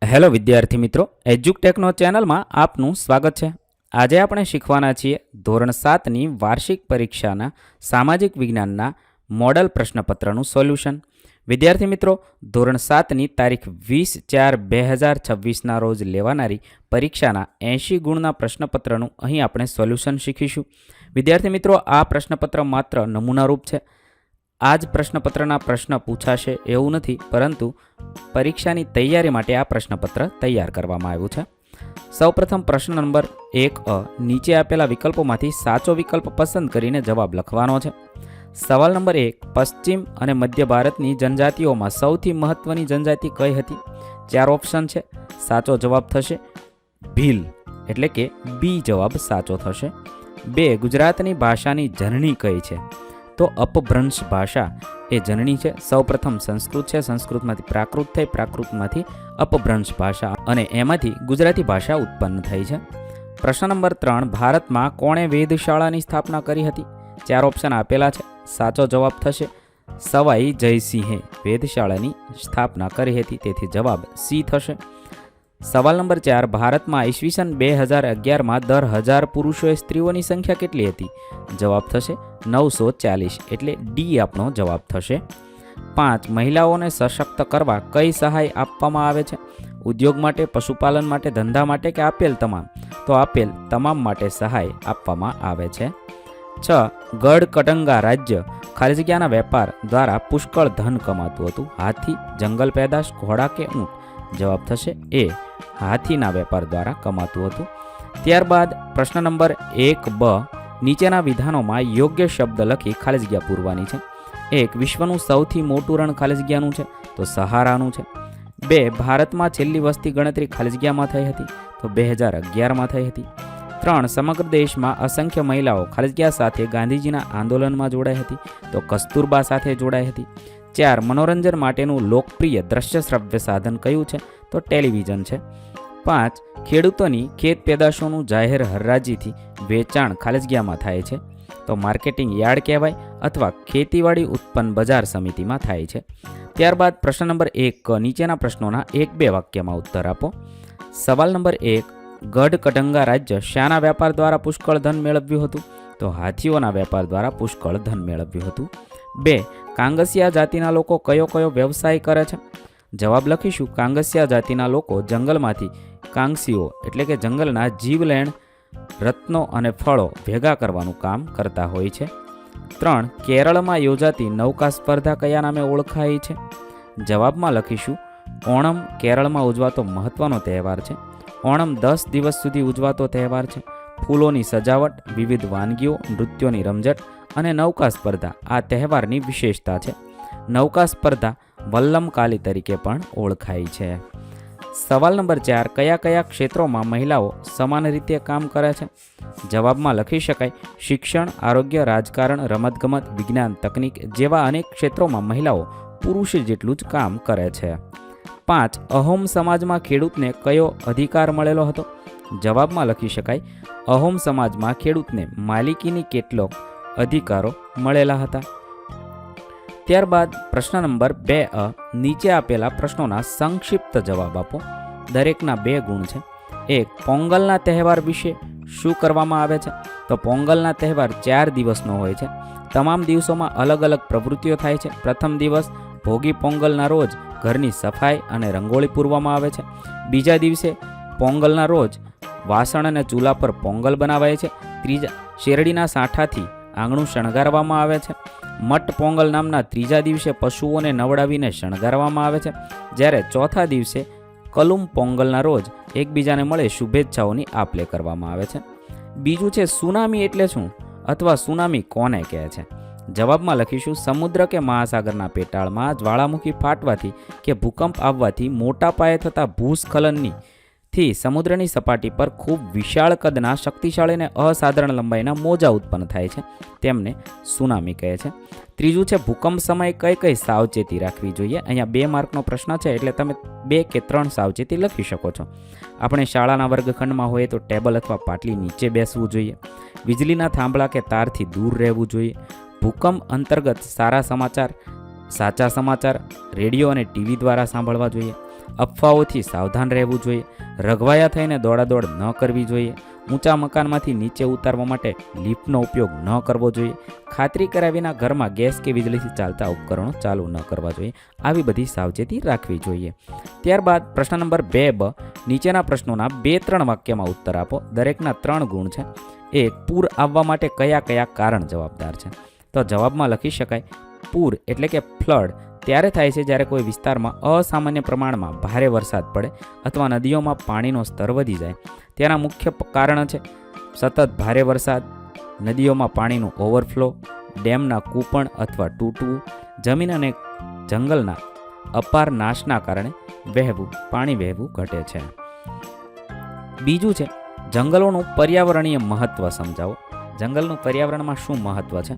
Hello વિદ્યાર્થી મિત્રો, એજ્યુકટેકનો ચેનલમાં આપનું સ્વાગત છે। આજે આપણે શીખવાના છીએ ધોરણ 7ની વાર્ષિક પરીક્ષાના સામાજિક વિજ્ઞાનના મોડલ પ્રશ્નપત્રનું સોલ્યુશન। વિદ્યાર્થી મિત્રો, ધોરણ 7ની તારીખ 20/4/2026ના રોજ લેવાનારી પરીક્ષાના 80 ગુણના પ્રશ્નપત્રનું અહીં આપણે સોલ્યુશન શીખીશું। વિદ્યાર્થી મિત્રો, આ પ્રશ્નપત્ર માત્ર નમૂનારૂપ છે। આ જ પ્રશ્નપત્રના પ્રશ્ન પૂછાશે એવું નથી, પરંતુ પરીક્ષાની તૈયારી માટે આ પ્રશ્નપત્ર તૈયાર કરવામાં આવ્યું છે। સૌપ્રથમ પ્રશ્ન નંબર 1 નીચે આપેલા વિકલ્પોમાંથી સાચો વિકલ્પ પસંદ કરીને જવાબ લખવાનો છે। સવાલ નંબર 1, પશ્ચિમ અને મધ્ય ભારતની જનજાતિઓમાં સૌથી મહત્વની જનજાતિ કઈ હતી? 4 ઓપ્શન છે। સાચો જવાબ થશે ભીલ, એટલે કે બી જવાબ સાચો થશે। 2, ગુજરાતની ભાષાની જનની કઈ છે? તો અપભ્રંશ ભાષા એ જનની છે। સૌપ્રથમ સંસ્કૃત છે, સંસ્કૃતમાંથી પ્રાકૃત થઈ, પ્રાકૃતમાંથી અપભ્રંશ ભાષા અને એમાંથી ગુજરાતી ભાષા ઉત્પન્ન થઈ છે। પ્રશ્ન નંબર 3, ભારતમાં કોણે વેધશાળાની સ્થાપના કરી હતી? 4 ઓપ્શન આપેલા છે। સાચો જવાબ થશે સવાઈ જયસિંહે વેધશાળાની સ્થાપના કરી હતી, તેથી જવાબ સી થશે। સવાલ નંબર 4, ભારતમાં ઈસવીસન 2011માં દર 1000 પુરુષોએ સ્ત્રીઓની સંખ્યા કેટલી હતી? જવાબ થશે 940, એટલે ડી આપણો જવાબ થશે। 5, મહિલાઓને સશક્ત કરવા કઈ સહાય આપવામાં આવે છે? ઉદ્યોગ માટે, પશુપાલન માટે, ધંધા માટે કે આપેલ તમામ? તો આપેલ તમામ માટે સહાય આપવામાં આવે છે। 6, ગઢ કટંગા રાજ્ય ખાલી જગ્યાના વેપાર દ્વારા પુષ્કળ ધન કમાતું હતું? હાથી, જંગલ પેદાશ, ઘોડા કે ઊંટ? જવાબ થશે એ, હાથીના વેપાર દ્વારા કમાતું હતું। ત્યારબાદ પ્રશ્ન નંબર 1b, નીચેના વિધાનોમાં યોગ્ય શબ્દ લખી ખાલી જગ્યા પૂરવાની છે। 1, વિશ્વનું સૌથી મોટું રણ ખાલી જગ્યાનું છે? તો સહારાનું છે। 2, ભારતમાં છેલ્લી વસ્તી ગણતરી ખાલી જગ્યામાં થઈ હતી? તો 2011માં થઈ હતી। 3, સમગ્ર દેશમાં અસંખ્ય મહિલાઓ ખાલી જગ્યા સાથે ગાંધીજીના આંદોલનમાં જોડાઈ હતી? તો કસ્તુરબા સાથે જોડાઈ હતી। 4, મનોરંજન માટેનું લોકપ્રિય દ્રશ્ય શ્રવ્ય સાધન કયું છે? તો ટેલિવિઝન છે। 5, ખેડૂતોની ખેત પેદાશોનું જાહેર હરાજીથી વેચાણ ખાલી જગ્યામાં થાય છે? તો માર્કેટિંગ યાર્ડ કહેવાય અથવા ખેતીવાડી ઉત્પન્ન બજાર સમિતિમાં થાય છે। ત્યારબાદ પ્રશ્ન નંબર 1, નીચેના પ્રશ્નોના 1-2 વાક્યમાં ઉત્તર આપો। સવાલ નંબર 1, ગઢ કટંગા રાજ્ય શાના વેપાર દ્વારા પુષ્કળ ધન મેળવ્યું હતું? તો હાથીઓના વેપાર દ્વારા પુષ્કળ ધન મેળવ્યું હતું। 2, કાંગસિયા જાતિના લોકો કયો કયો વ્યવસાય કરે છે? જવાબ લખીશું કાંગસિયા જાતિના લોકો જંગલમાંથી કાંગસીઓ એટલે કે જંગલના જીવલેણ, રત્નો અને ફળો ભેગા કરવાનું કામ કરતા હોય છે। 3, કેરળમાં યોજાતી નૌકા સ્પર્ધા કયા નામે ઓળખાય છે? જવાબમાં લખીશું ઓણમ કેરળમાં ઉજવાતો મહત્વનો તહેવાર છે। ઓણમ 10 દિવસ સુધી ઉજવાતો તહેવાર છે। ફૂલોની સજાવટ, વિવિધ વાનગીઓ, નૃત્યોની રમઝટ અને નૌકા સ્પર્ધા આ તહેવારની વિશેષતા છે। નૌકા સ્પર્ધા વલ્લમકાલી તરીકે પણ ઓળખાય છે। સવાલ નંબર 4, કયા કયા ક્ષેત્રોમાં મહિલાઓ સમાન રીતે કામ કરે છે? જવાબમાં લખી શકાય શિક્ષણ, આરોગ્ય, રાજકારણ, રમતગમત, વિજ્ઞાન, તકનીક જેવા અનેક ક્ષેત્રોમાં મહિલાઓ પુરુષ જેટલું જ કામ કરે છે। 5, અહોમ સમાજમાં ખેડૂતને કયો અધિકાર મળેલો હતો? જવાબમાં લખી શકાય અહોમ સમાજમાં ખેડૂતને માલિકીની કેટલોક અધિકારો મળેલા હતા। ત્યારબાદ પ્રશ્ન નંબર 2, નીચે આપેલા પ્રશ્નોના સંક્ષિપ્ત જવાબ આપો। દરેકના 2 ગુણ છે। 1, પોંગલના તહેવાર વિશે શું કરવામાં આવે છે? તો પોંગલના તહેવાર 4 દિવસનો હોય છે। તમામ દિવસોમાં અલગ અલગ પ્રવૃત્તિઓ થાય છે। પ્રથમ દિવસ ભોગી પોંગલના રોજ ઘરની સફાઈ અને રંગોળી પૂરવામાં આવે છે। બીજા દિવસે પોંગલના રોજ વાસણ અને ચૂલા પર પોંગલ બનાવાય છે। ત્રીજા, શેરડીના સાંઠાથી આંગણું શણગારવામાં આવે છે। મટ પોંગલ નામના ત્રીજા દિવસે પશુઓને નવડાવીને શણગારવામાં આવે છે, જ્યારે ચોથા દિવસે કલુમ પોંગલના રોજ એકબીજાને મળે શુભેચ્છાઓની આપ-લે કરવામાં આવે છે। બીજું છે સુનામી એટલે શું અથવા સુનામી કોને કહે છે? જવાબમાં લખીશું સમુદ્ર કે મહાસાગરના પેટાળમાં જ્વાળામુખી ફાટવાથી કે ભૂકંપ આવવાથી મોટા પાયે થતા ભૂસ્ખલનની સમુદ્રની સપાટી પર ખૂબ વિશાળ કદના, શક્તિશાળી અને અસાધારણ લંબાઈના મોજા ઉત્પન્ન થાય છે, તેમને સુનામી કહે છે। ત્રીજું છે ભૂકંપ સમયે કઈ કઈ સાવચેતી રાખવી જોઈએ? અહીંયા 2 માર્કનો પ્રશ્ન છે, એટલે તમે 2 કે 3 સાવચેતી લખી શકો છો। આપણે શાળાના વર્ગખંડમાં હોઈએ તો ટેબલ અથવા પાટલી નીચે બેસવું જોઈએ। વીજળીના થાંભલા કે તારથી દૂર રહેવું જોઈએ। ભૂકંપ અંતર્ગત સારા સમાચાર, સાચા સમાચાર રેડિયો અને ટીવી દ્વારા સાંભળવા જોઈએ। અફવાઓથી સાવધાન રહેવું જોઈએ, રઘવાયા થઈને દોડાદોડ ન કરવી જોઈએ, ઊંચા મકાનમાંથી નીચે ઉતારવા માટે લિફ્ટનો ઉપયોગ ન કરવો જોઈએ, ખાતરી કર્યા વિના ઘરમાં ગેસ કે વીજળીથી ચાલતા ઉપકરણો ચાલુ ન કરવા જોઈએ. આવી બધી સાવચેતી રાખવી જોઈએ. ત્યારબાદ પ્રશ્ન નંબર 2બ, નીચેના પ્રશ્નોના 2-3 વાક્યમાં ઉત્તર આપો. દરેકના 3 ગુણ છે. 1. પૂર આવવા માટે કયા કયા કારણ જવાબદાર છે? તો જવાબમાં લખી શકાય, પૂર એટલે કે ફ્લડ ત્યારે થાય છે જ્યારે કોઈ વિસ્તારમાં અસામાન્ય પ્રમાણમાં ભારે વરસાદ પડે અથવા નદીઓમાં પાણીનો સ્તર વધી જાય. તેના મુખ્ય કારણ છે સતત ભારે વરસાદ, નદીઓમાં પાણીનું ઓવરફ્લો, ડેમના કૂપણ અથવા તૂટવું, જમીન અને જંગલના અપાર નાશના કારણે પાણી વહેવું ઘટે છે. બીજું છે જંગલોનું પર્યાવરણીય મહત્વ સમજાવો. જંગલનું પર્યાવરણમાં શું મહત્વ છે?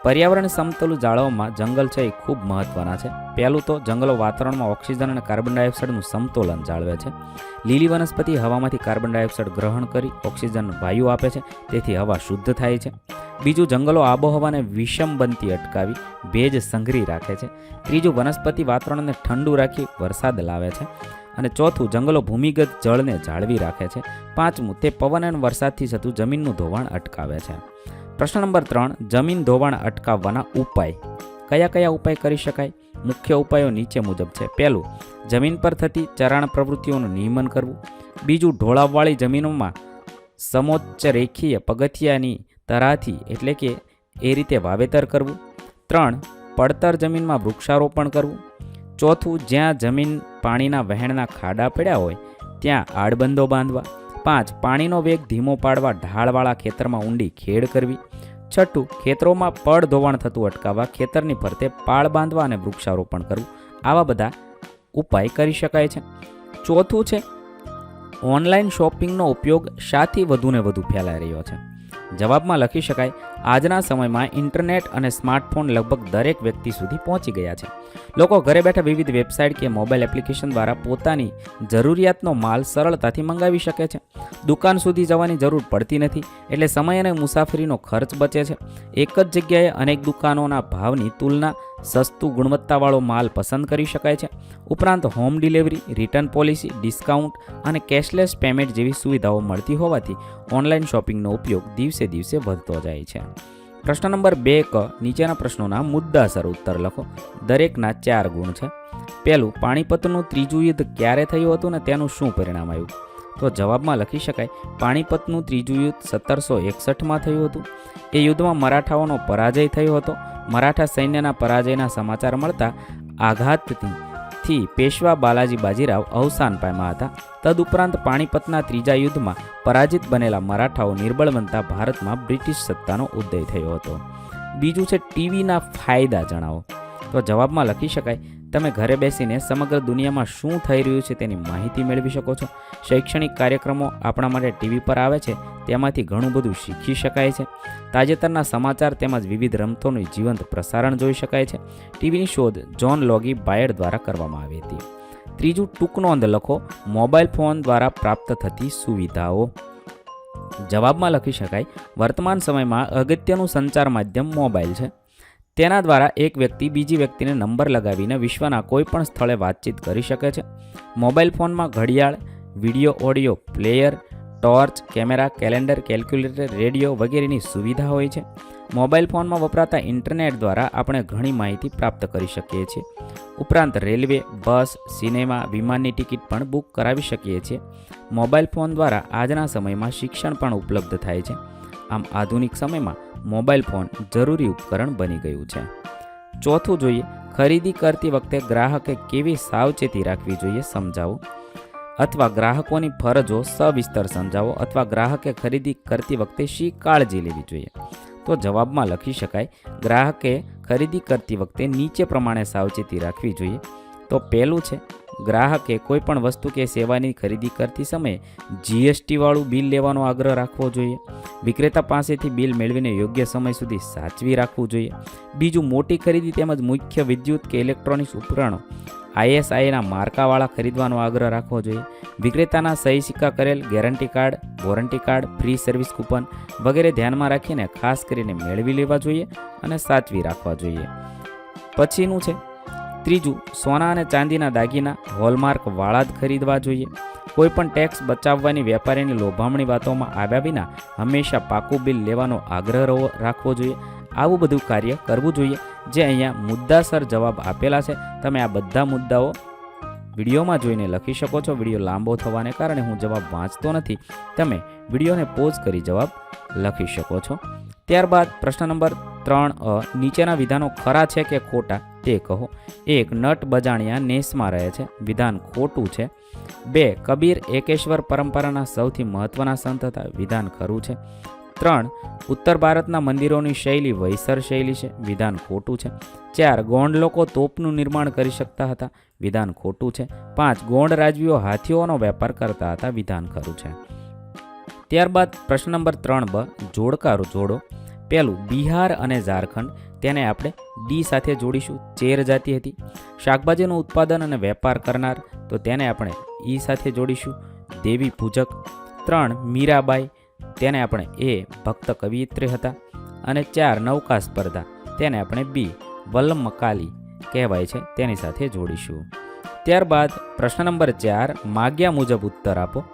પર્યાવરણ સમતોલ જાળવવામાં જંગલ છે એ ખૂબ મહત્વના છે. પહેલું તો જંગલો વાતાવરણમાં ઓક્સિજન અને કાર્બન ડાયોક્સાઇડનું સમતોલન જાળવે છે. લીલી વનસ્પતિ હવામાંથી કાર્બન ડાયોક્સાઇડ ગ્રહણ કરી ઓક્સિજન વાયુ આપે છે, તેથી હવા શુદ્ધ થાય છે. બીજું, જંગલો આબોહવાને વિષમ બનતી અટકાવી ભેજ સંઘરી રાખે છે. ત્રીજું, વનસ્પતિ વાતાવરણને ઠંડુ રાખી વરસાદ લાવે છે. અને ચોથું, જંગલો ભૂમિગત જળને જાળવી રાખે છે. પાંચમું, તે પવન અને વરસાદથી થતું જમીનનું ધોવાણ અટકાવે છે. પ્રશ્ન નંબર 3, જમીન ધોવાણ અટકાવવાના ઉપાય. કયા કયા ઉપાય કરી શકાય? મુખ્ય ઉપાયો નીચે મુજબ છે. પહેલું, જમીન પર થતી ચરાણ પ્રવૃત્તિઓનું નિયમન કરવું. બીજું, ઢોળાવવાળી જમીનોમાં સમોચ્ચ રેખીય પગથિયાની તરાથી એટલે કે એ રીતે વાવેતર કરવું. 3, પડતર જમીનમાં વૃક્ષારોપણ કરવું. ચોથું, જ્યાં જમીન પાણીના વહેણના ખાડા પડ્યા હોય ત્યાં આડબંધો બાંધવા. 5, પાણીનો વેગ ધીમો પાડવા ઢાળવાળા ખેતરમાં ઊંડી ખેડ કરવી. 6, ખેતરોમાં પડ ધોવાણ થતું અટકાવવા ખેતરની ફરતે પાળ બાંધવા અને વૃક્ષારોપણ કરવું. આવા બધા ઉપાય કરી શકાય છે. ચોથું છે ઓનલાઈન શોપિંગનો ઉપયોગ શાથી વધુને વધુ ફેલાઈ રહ્યો છે? જવાબમાં લખી શકાય, આજના સમયમાં ઇન્ટરનેટ અને સ્માર્ટફોન લગભગ દરેક વ્યક્તિ સુધી પહોંચી ગયા છે. લોકો ઘરે બેઠા વિવિધ વેબસાઇટ કે મોબાઈલ એપ્લિકેશન દ્વારા પોતાની જરૂરિયાતનો માલ સરળતાથી મંગાવી શકે છે. દુકાન સુધી જવાની જરૂર પડતી નથી, એટલે સમય અને મુસાફરીનો ખર્ચ બચે છે. એક જ જગ્યાએ અનેક દુકાનોના ભાવની તુલના સસ્તું ગુણવત્તાવાળો માલ પસંદ કરી શકાય છે. ઉપરાંત home delivery, return policy, discount અને કેશલેસ પેમેન્ટ જેવી સુવિધાઓ મળતી હોવાથી ઓનલાઈન શોપિંગનો ઉપયોગ દિવસે દિવસે વધતો જાય છે. પ્રશ્ન નંબર 2ક, નીચેના પ્રશ્નોના મુદ્દાસર ઉત્તર લખો. દરેકના 4 ગુણ છે. પહેલું, પાણીપતનું ત્રીજું યુદ્ધ ક્યારે થયું હતું ને તેનું શું પરિણામ આવ્યું? તો જવાબમાં લખી શકાય, પાણીપતનું ત્રીજું યુદ્ધ 1761માં થયું હતું. એ યુદ્ધમાં મરાઠાઓનો પરાજય થયો હતો. મરાઠા સૈન્યના પરાજયના સમાચાર મળતા આઘાતથી પેશવા બાલાજી બાજીરાવ અવસાન પામ્યા હતા. તદુપરાંત પાણીપતના ત્રીજા યુદ્ધમાં પરાજિત બનેલા મરાઠાઓ નિર્બળ બનતા ભારતમાં બ્રિટિશ સત્તાનો ઉદય થયો હતો. બીજું છે ટીવીના ફાયદા જણાવો. તો જવાબમાં લખી શકાય, તમે ઘરે બેસીને સમગ્ર દુનિયામાં શું થઈ રહ્યું છે તેની માહિતી મેળવી શકો છો. શૈક્ષણિક કાર્યક્રમો આપણા માટે ટીવી પર આવે છે, તેમાંથી ઘણું બધું શીખી શકાય છે. તાજેતરના સમાચાર તેમજ વિવિધ રમતોનું જીવંત પ્રસારણ જોઈ શકાય છે. ટીવીની શોધ જ્હોન લોગી બાયડ દ્વારા કરવામાં આવી હતી. ત્રીજું, ટૂંક નોંધ લખો. મોબાઈલ ફોન દ્વારા પ્રાપ્ત થતી સુવિધાઓ. જવાબમાં લખી શકાય, વર્તમાન સમયમાં અગત્યનું સંચાર માધ્યમ મોબાઈલ છે. તેના દ્વારા એક વ્યક્તિ બીજી વ્યક્તિને નંબર લગાવીને વિશ્વના કોઈ પણ સ્થળે વાતચીત કરી શકે છે. મોબાઈલ ફોનમાં ઘડિયાળ, video audio player, torch, camera, calendar, calculator, radio વગેરેની સુવિધા હોય છે. મોબાઈલ ફોનમાં વપરાતા ઇન્ટરનેટ દ્વારા આપણે ઘણી માહિતી પ્રાપ્ત કરી શકીએ છીએ. ઉપરાંત રેલવે, બસ, સિનેમા, વિમાનની ટિકિટ પણ બુક કરાવી શકીએ છીએ. મોબાઈલ ફોન દ્વારા આજના સમયમાં શિક્ષણ પણ ઉપલબ્ધ થાય છે. આમ આધુનિક સમયમાં મોબાઈલ ફોન જરૂરી ઉપકરણ બની ગયું છે. ચોથું જોઈએ, ખરીદી કરતી વખતે ગ્રાહકે કેવી સાવચેતી રાખવી જોઈએ સમજાવો. અથવા ગ્રાહકોની ફરજો સવિસ્તર સમજાવો. અથવા ગ્રાહકે ખરીદી કરતી વખતે શી કાળજી લેવી જોઈએ? તો જવાબમાં લખી શકાય, ગ્રાહકે ખરીદી કરતી વખતે નીચે પ્રમાણે સાવચેતી રાખવી જોઈએ. તો પહેલું છે, ગ્રાહકે કોઈ પણ વસ્તુ કે સેવાની ખરીદી કરતી સમયે GST વાળું બિલ લેવાનો આગ્રહ રાખવો જોઈએ. વિક્રેતા પાસેથી બિલ મેળવીને યોગ્ય સમય સુધી સાચવી રાખવું જોઈએ. બીજું, મોટી ખરીદી તેમજ મુખ્ય વિદ્યુત કે ઇલેક્ટ્રોનિક્સ ઉપકરણો ISIના માર્કાવાળા ખરીદવાનો આગ્રહ રાખવો જોઈએ. વિક્રેતાના સહી સિક્કા કરેલ guarantee card, warranty card, free service coupon વગેરે ધ્યાનમાં રાખીને ખાસ કરીને મેળવી લેવા જોઈએ અને સાચવી રાખવા જોઈએ. પછીનું છે ત્રીજું, સોના અને ચાંદીના દાગીના હોલમાર્કવાળા જ ખરીદવા જોઈએ. કોઈપણ ટેક્સ બચાવવાની વેપારીની લોભામણી વાતોમાં આવ્યા વિના હંમેશા પાકું બિલ લેવાનો આગ્રહ રાખવો જોઈએ. આવું બધું કાર્ય કરવું જોઈએ. જે અહીંયા મુદ્દાસર જવાબ આપેલા છે. તમે આ બધા મુદ્દાઓ વિડીયોમાં જોઈને લખી શકો છો. વિડીયો લાંબો થવાને કારણે હું જવાબ વાંચતો નથી. તમે વિડીયોને પોઝ કરી જવાબ લખી શકો છો. ત્યારબાદ પ્રશ્ન નંબર 3 નીચેના વિધાનો ખરા છે કે ખોટા તે કહો. 1. નટ બજાણિયા નેસમાં રહે છે. વિધાન ખોટું છે. 2. કબીર એકેશ્વર પરંપરાના સૌથી મહત્વના સંત હતા. વિધાન ખરું છે. 3. ઉત્તર ભારતના મંદિરોની શૈલી વૈસર શૈલી છે. વિધાન ખોટું છે. 4. ગોંડ લોકો તોપનું નિર્માણ કરી શકતા હતા. વિધાન ખોટું છે. 5. ગોંડ રાજવીઓ હાથીઓનો વેપાર કરતા હતા. વિધાન ખરું છે. ત્યારબાદ પ્રશ્ન નંબર 3 જોડકારો જોડો. પહેલું, બિહાર અને ઝારખંડ, તેને આપણે ડી સાથે જોડીશું. ચેર જાતિ હતી. શાકભાજીનું ઉત્પાદન અને વેપાર કરનાર, તો તેને આપણે ઈ સાથે જોડીશું. દેવી પૂજક. 3. મીરાબાઈ, તેને આપણે એ ભક્ત કવિયત્રી હતા. અને 4. નૌકા સ્પર્ધા, તેને આપણે બી વલ્લમકાલી કહેવાય છે, તેની સાથે જોડીશું. ત્યારબાદ પ્રશ્ન નંબર 4 માગ્યા મુજબ ઉત્તર આપો.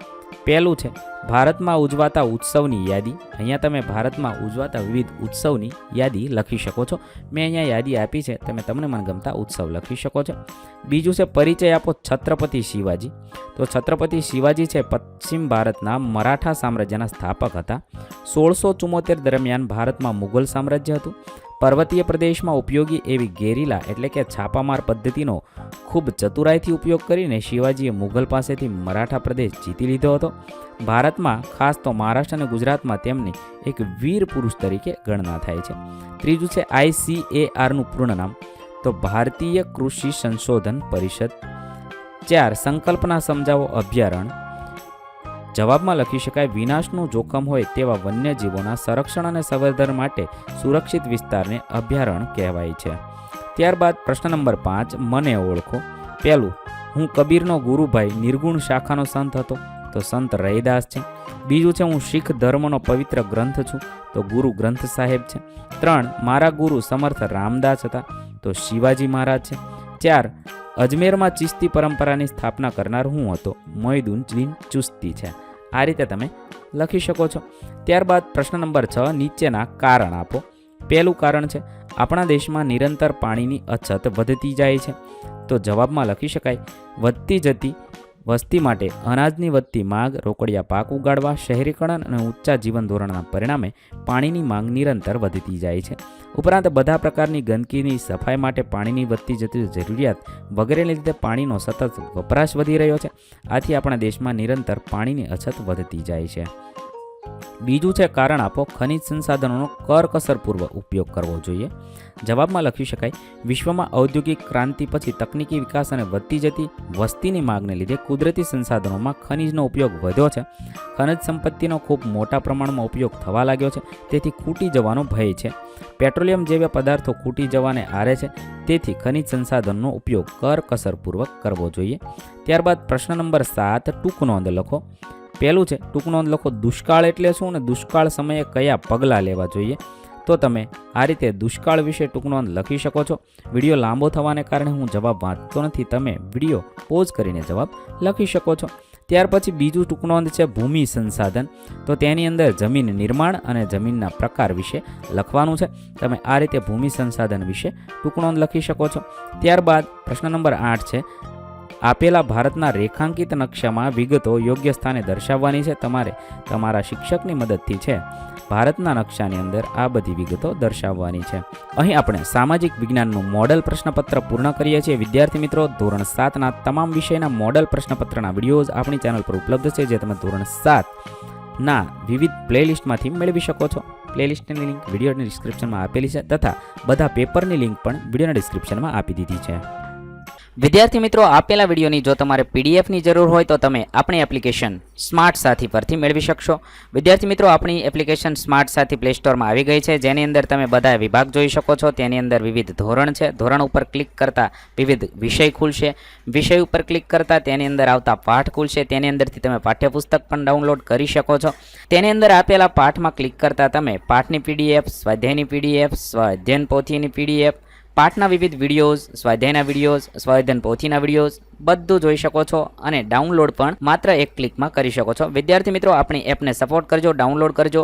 પહેલું છે ભારતમાં ઉજવાતા ઉત્સવની યાદી. અહીંયા તમે ભારતમાં ઉજવાતા વિવિધ ઉત્સવની યાદી લખી શકો છો. મેં અહીંયા યાદી આપી છે, તમે તમને મનગમતા ઉત્સવ લખી શકો છો. બીજું છે પરિચય આપો છત્રપતિ શિવાજી. તો છત્રપતિ શિવાજી છે પશ્ચિમ ભારતના મરાઠા સામ્રાજ્યના સ્થાપક હતા. 1674 દરમિયાન ભારતમાં મુગલ સામ્રાજ્ય હતું. પર્વતીય પ્રદેશમાં ઉપયોગી એવી ગેરીલા એટલે કે છાપામાર પદ્ધતિનો ખૂબ ચતુરાઈથી ઉપયોગ કરીને શિવાજીએ મુગલ પાસેથી મરાઠા પ્રદેશ જીતી લીધો હતો. ભારતમાં ખાસ તો મહારાષ્ટ્ર અને ગુજરાતમાં તેમની એક વીર પુરુષ તરીકે ગણના થાય છે. ત્રીજું છે ICARનું પૂર્ણ નામ. તો ભારતીય કૃષિ સંશોધન પરિષદ. 4. સંકલ્પના સમજાવો અભયારણ્ય. જવાબમાં લખી શકાય વિનાશનું જોખમ હોય તેવા વન્યજીવોના સંરક્ષણ અને સંવર્ધન માટે સુરક્ષિત વિસ્તારને અભયારણ્ય કહેવાય છે. ત્યારબાદ પ્રશ્ન નંબર 5 મને ઓળખો. પહેલું, હું કબીરનો ગુરુભાઈ નિર્ગુણ શાખાનો સંત હતો. તો સંત રૈદાસ છે. બીજું છે હું શીખ ધર્મનો પવિત્ર ગ્રંથ છું. તો ગુરુ ગ્રંથ સાહેબ છે. 3. મારા ગુરુ સમર્થ રામદાસ હતા. તો શિવાજી મહારાજ છે. 4. અજમેરમાં ચિશ્તી પરંપરાની સ્થાપના કરનાર હું હતો. મોઇનુદ્દીન ચિશ્તી છે. આ રીતે તમે લખી શકો છો. ત્યારબાદ પ્રશ્ન નંબર 6 નીચેના કારણ આપો. પહેલું કારણ છે આપણા દેશમાં નિરંતર પાણીની અછત વધતી જાય છે. તો જવાબમાં લખી શકાય વધતી જતી વસ્તી માટે અનાજની વધતી માંગ, રોકડિયા પાક ઉગાડવા, શહેરીકરણ અને ઊંચા જીવન ધોરણના પરિણામે પાણીની માંગ નિરંતર વધતી જાય છે. ઉપરાંત બધા પ્રકારની ગંદકીની સફાઈ માટે પાણીની વધતી જતી જરૂરિયાત વગેરેને લીધે પાણીનો સતત વપરાશ વધી રહ્યો છે. આથી આપણા દેશમાં નિરંતર પાણીની અછત વધતી જાય છે. બીજું છે કારણ આપો ખનિજ સંસાધનોનો કરકસરપૂર્વક ઉપયોગ કરવો જોઈએ. જવાબમાં લખી શકાય વિશ્વમાં ઔદ્યોગિક ક્રાંતિ પછી તકનીકી વિકાસ અને વધતી જતી વસ્તીની માંગને લીધે કુદરતી સંસાધનોમાં ખનિજનો ઉપયોગ વધ્યો છે. ખનિજ સંપત્તિનો ખૂબ મોટા પ્રમાણમાં ઉપયોગ થવા લાગ્યો છે. તેથી ખૂટી જવાનો ભય છે. પેટ્રોલિયમ જેવા પદાર્થો ખૂટી જવાને આરે છે. તેથી ખનિજ સંસાધનનો ઉપયોગ કરકસરપૂર્વક કરવો જોઈએ. ત્યારબાદ પ્રશ્ન નંબર 7 ટૂંક નોંધ લખો. પહેલું છે ટૂંક નોંધ લખો દુષ્કાળ એટલે શું અને દુષ્કાળ સમયે કયા પગલાં લેવા જોઈએ. તો તમે આ રીતે દુષ્કાળ વિશે ટૂંક નોંધ લખી શકો છો. વિડીયો લાંબો થવાને કારણે હું જવાબ વાંચતો નથી. તમે વિડીયો પોઝ કરીને જવાબ લખી શકો છો. ત્યાર પછી બીજું ટૂંક નોંધ છે ભૂમિ સંસાધન. તો તેની અંદર જમીન નિર્માણ અને જમીનના પ્રકાર વિશે લખવાનું છે. તમે આ રીતે ભૂમિ સંસાધન વિશે ટૂંક નોંધ લખી શકો છો. ત્યારબાદ પ્રશ્ન નંબર 8 છે આપેલા ભારતના રેખાંકિત નકશામાં વિગતો યોગ્ય સ્થાને દર્શાવવાની છે. તમારે તમારા શિક્ષકની મદદથી છે ભારતના નકશાની અંદર આ બધી વિગતો દર્શાવવાની છે. અહીં આપણે સામાજિક વિજ્ઞાનનું મોડલ પ્રશ્નપત્ર પૂર્ણ કરીએ છીએ. વિદ્યાર્થી મિત્રો, ધોરણ 7ના તમામ વિષયના મોડલ પ્રશ્નપત્રના વિડીયોઝ આપણી ચેનલ પર ઉપલબ્ધ છે, જે તમે ધોરણ 7ના વિવિધ પ્લેલિસ્ટમાંથી મેળવી શકો છો. પ્લેલિસ્ટની લિંક વિડીયોની ડિસ્ક્રિપ્શનમાં આપેલી છે તથા બધા પેપરની લિંક પણ વિડીયોના ડિસ્ક્રિપ્શનમાં આપી દીધી છે. વિદ્યાર્થી મિત્રો, આપેલા વિડીયોની જો તમારે પીડીએફની જરૂર હોય તો તમે આપણી એપ્લિકેશન સ્માર્ટ સાથી પરથી મેળવી શકશો. વિદ્યાર્થી મિત્રો, આપણી એપ્લિકેશન સ્માર્ટ સાથી પ્લે સ્ટોરમાં આવી ગઈ છે, જેની અંદર તમે બધા વિભાગ જોઈ શકો છો. તેની અંદર વિવિધ ધોરણ છે. ધોરણ ઉપર ક્લિક કરતાં વિવિધ વિષય ખુલશે. વિષય ઉપર ક્લિક કરતાં તેની અંદર આવતા પાઠ ખુલશે. તેની અંદરથી તમે પાઠ્યપુસ્તક પણ ડાઉનલોડ કરી શકો છો. તેની અંદર આપેલા પાઠમાં ક્લિક કરતાં તમે પાઠની પીડીએફ, સ્વાધ્યાયની પીડીએફ, સ્વાધ્યાયન પોથીની પીડીએફ, પાઠના વિવિધ વિડીયોઝ, સ્વાધ્યાયના વિડીયોઝ, સ્વાધ્યાયન પોથીના વિડીયોઝ બધું જોઈ શકો છો અને ડાઉનલોડ પણ માત્ર એક ક્લિકમાં કરી શકો છો. વિદ્યાર્થી મિત્રો, આપણી એપને સપોર્ટ કરજો, ડાઉનલોડ કરજો